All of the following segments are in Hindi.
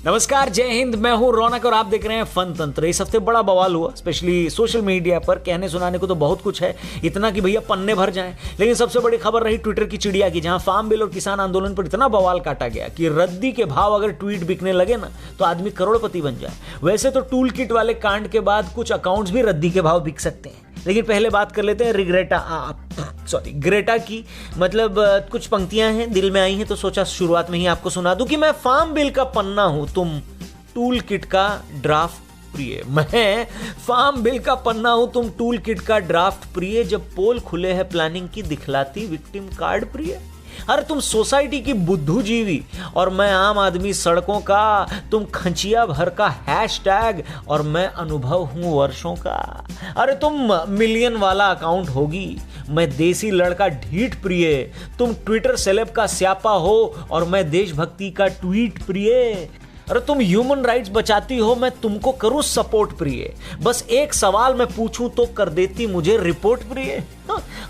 नमस्कार, जय हिंद। मैं हूं रौनक और आप देख रहे हैं फन तंत्र। इस हफ्ते बड़ा बवाल हुआ, स्पेशली सोशल मीडिया पर। कहने सुनाने को तो बहुत कुछ है, इतना कि भैया पन्ने भर जाएं, लेकिन सबसे बड़ी खबर रही ट्विटर की चिड़िया की, जहां फार्म बिल और किसान आंदोलन पर इतना बवाल काटा गया कि रद्दी के भाव अगर ट्वीट बिकने लगे ना तो आदमी करोड़पति बन जाए। वैसे तो टूल किट वाले कांड के बाद कुछ अकाउंट्स भी रद्दी के भाव बिक सकते हैं, लेकिन पहले बात कर लेते हैं ग्रेटा की। मतलब कुछ पंक्तियां हैं दिल में आई हैं, तो सोचा शुरुआत में ही आपको सुना दूं कि मैं फार्म बिल का पन्ना हूं, तुम टूल किट का ड्राफ्ट प्रिय। मैं फार्म बिल का पन्ना हूं, तुम टूल किट का ड्राफ्ट प्रिय। जब पोल खुले है प्लानिंग की, दिखलाती विक्टिम कार्ड प्रिय। अरे तुम सोसाइटी की बुद्धूजीवी और मैं आम आदमी सड़कों का, तुम खंचिया भर का हैशटैग और मैं अनुभव हूं वर्षों का। अरे तुम मिलियन वाला अकाउंट होगी, मैं देसी लड़का ढीठ प्रिय। तुम ट्विटर सेलेब का स्यापा हो और मैं देशभक्ति का ट्वीट प्रिय। अरे तुम ह्यूमन राइट्स बचाती हो, मैं तुमको करूं सपोर्ट प्रिय। बस एक सवाल मैं पूछूं तो कर देती मुझे रिपोर्ट प्रिय।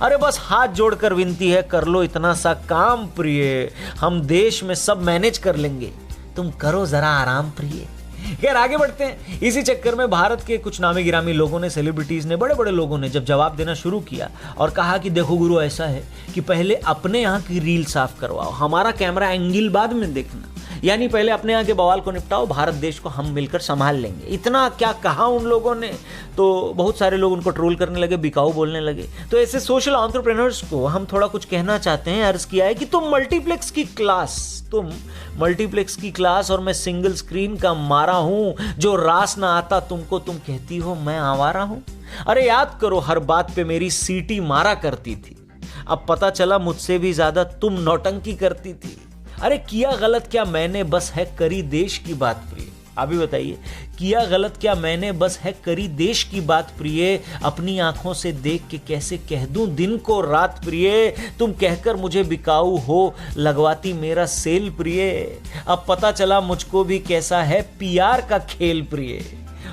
अरे बस हाथ जोड़कर विनती है, कर लो इतना सा काम प्रिय। हम देश में सब मैनेज कर लेंगे, तुम करो जरा आराम प्रिय। खैर आगे बढ़ते हैं। इसी चक्कर में भारत के कुछ नामी गिरामी लोगों ने, सेलिब्रिटीज ने, बड़े बड़े लोगों ने जब जवाब देना शुरू किया और कहा कि देखो गुरु, ऐसा है कि पहले अपने यहाँ की रील साफ करवाओ, हमारा कैमरा एंगल बाद में देखना। यानी पहले अपने यहाँ के बवाल को निपटाओ, भारत देश को हम मिलकर संभाल लेंगे। इतना क्या कहा उन लोगों ने, तो बहुत सारे लोग उनको ट्रोल करने लगे, बिकाऊ बोलने लगे। तो ऐसे सोशल एंटरप्रेन्योर्स को हम थोड़ा कुछ कहना चाहते हैं। अर्ज किया है कि तुम मल्टीप्लेक्स की क्लास और मैं सिंगल स्क्रीन का मारा हूं। जो रास ना आता तुमको, तुम कहती हो मैं आवारा हूं। अरे याद करो, हर बात पे मेरी सीटी मारा करती थी, अब पता चला मुझसे भी ज्यादा तुम नौटंकी करती थी। अरे किया गलत क्या मैंने, बस है करी देश की बात प्रिय। अभी बताइए, किया गलत क्या मैंने, बस है करी देश की बात प्रिय। अपनी आंखों से देख के कैसे कह दूं दिन को रात प्रिय। तुम कहकर मुझे बिकाऊ हो, लगवाती मेरा सेल प्रिय। अब पता चला मुझको भी कैसा है पीआर का खेल प्रिय।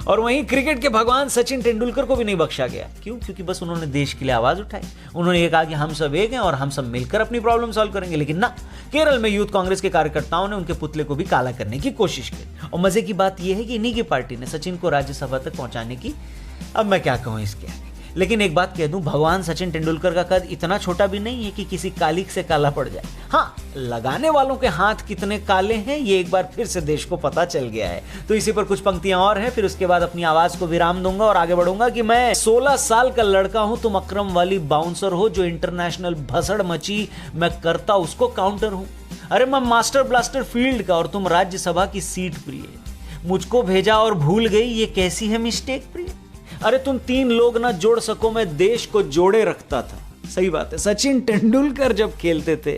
और वहीं क्रिकेट के भगवान सचिन तेंदुलकर को भी नहीं बख्शा गया। क्यों? क्योंकि बस उन्होंने देश के लिए आवाज उठाई। उन्होंने ये कहा कि हम सब एक हैं और हम सब मिलकर अपनी प्रॉब्लम सॉल्व करेंगे। लेकिन ना, केरल में यूथ कांग्रेस के कार्यकर्ताओं ने उनके पुतले को भी काला करने की कोशिश की। और मजे की बात यह है कि इन्हीं की पार्टी ने सचिन को राज्यसभा तक पहुंचाने की, अब मैं क्या कहूं इसके आगे। लेकिन एक बात कह दूं, भगवान सचिन तेंदुलकर का कद इतना छोटा भी नहीं है कि किसी कालिक से काला पड़ जाए। हाँ, लगाने वालों के हाथ कितने काले हैं ये एक बार फिर से देश को पता चल गया है। तो इसी पर कुछ पंक्तियां और हैं, फिर उसके बाद अपनी आवाज को विराम दूंगा और आगे बढ़ूंगा कि मैं 16 साल का लड़का हूं, तुम अक्रम वाली बाउंसर हो। जो इंटरनेशनल भसड़ मची मैं करता उसको काउंटर हूं। अरे मैं मास्टर ब्लास्टर फील्ड का और तुम राज्यसभा की सीट प्रिय। मुझको भेजा और भूल गई, ये कैसी है मिस्टेक प्रिय। अरे तुम 3 लोग ना जोड़ सको, मैं देश को जोड़े रखता था। सही बात है, सचिन तेंदुलकर जब खेलते थे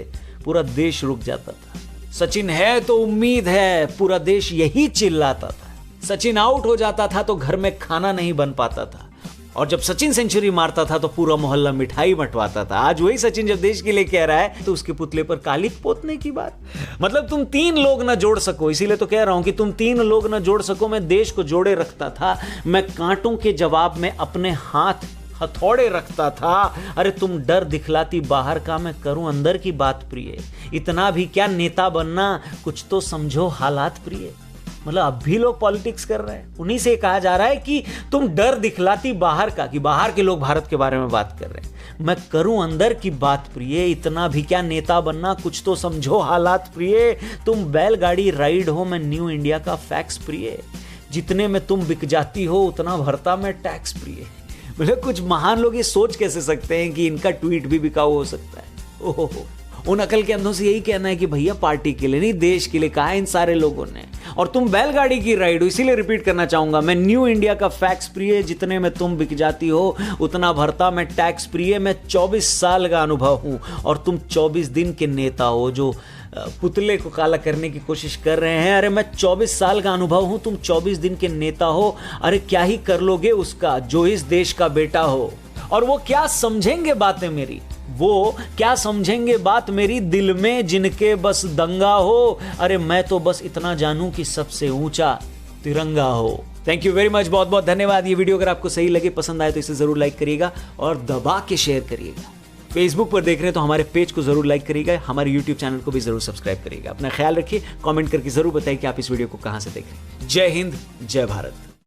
पूरा देश रुक जाता था। सचिन है तो उम्मीद है, पूरा देश यही चिल्लाता था। सचिन आउट हो जाता था तो घर में खाना नहीं बन पाता था, और जब सचिन सेंचुरी मारता था तो पूरा मोहल्ला मिठाई बंटवाता था। आज वही सचिन जब देश के लिए कह रहा है तो उसके पुतले पर कालिक पोतने की बात। मतलब तुम 3 लोग ना जोड़ सको, इसीलिए तो कह रहा हूं कि तुम 3 लोग ना जोड़ सको, मैं देश को जोड़े रखता था। मैं कांटों के जवाब में अपने हाथ हथौड़े रखता था। अरे तुम डर दिखलाती बाहर का, मैं करूं अंदर की बात प्रिय। इतना भी क्या नेता बनना, कुछ तो समझो हालात प्रिय। मतलब अब भी लोग पॉलिटिक्स कर रहे हैं, उन्हीं से कहा जा रहा है कि तुम डर दिखलाती बाहर का, कि बाहर के लोग भारत के बारे में बात कर रहे हैं। मैं करूं अंदर की बात प्रिय। इतना भी क्या नेता बनना, कुछ तो समझो हालात प्रिय। तुम बैलगाड़ी राइड हो, मैं न्यू इंडिया का फैक्स प्रिय। जितने में तुम बिक जाती हो उतना भरता मैं टैक्स प्रिय। मतलब कुछ महान लोग ये सोच कैसे सकते हैं कि इनका ट्वीट भी बिकाऊ हो सकता है। ओहो, उन अकल के अंधों से यही कहना है कि भैया पार्टी के लिए नहीं, देश के लिए कहा है इन सारे लोगों ने। और तुम बैलगाड़ी की राइड हो, इसीलिए रिपीट करना चाहूंगा, मैं न्यू इंडिया का फैक्स प्रिय। जितने में तुम बिक जाती हो उतना भरता मैं टैक्स प्रिय। मैं 24 साल का अनुभव हूं और तुम 24 दिन के नेता हो जो पुतले को काला करने की कोशिश कर रहे हैं। अरे मैं 24 साल का अनुभव हूं, तुम 24 दिन के नेता हो। अरे क्या ही कर लोगे उसका जो इस देश का बेटा हो। और वो क्या समझेंगे बातें मेरी, वो क्या समझेंगे बात मेरी, दिल में जिनके बस दंगा हो। अरे मैं तो बस इतना जानूं कि सबसे ऊंचा तिरंगा हो। थैंक यू वेरी मच, बहुत बहुत धन्यवाद। ये वीडियो अगर आपको सही लगे, पसंद आए तो इसे जरूर लाइक करिएगा और दबा के शेयर करिएगा। फेसबुक पर देख रहे हैं तो हमारे पेज को जरूर लाइक करिएगा, हमारे यूट्यूब चैनल को भी जरूर सब्सक्राइब करिएगा। अपना ख्याल रखिए, कमेंट करके जरूर बताइए कि आप इस वीडियो को कहां से देख रहे हैं। जय हिंद, जय भारत।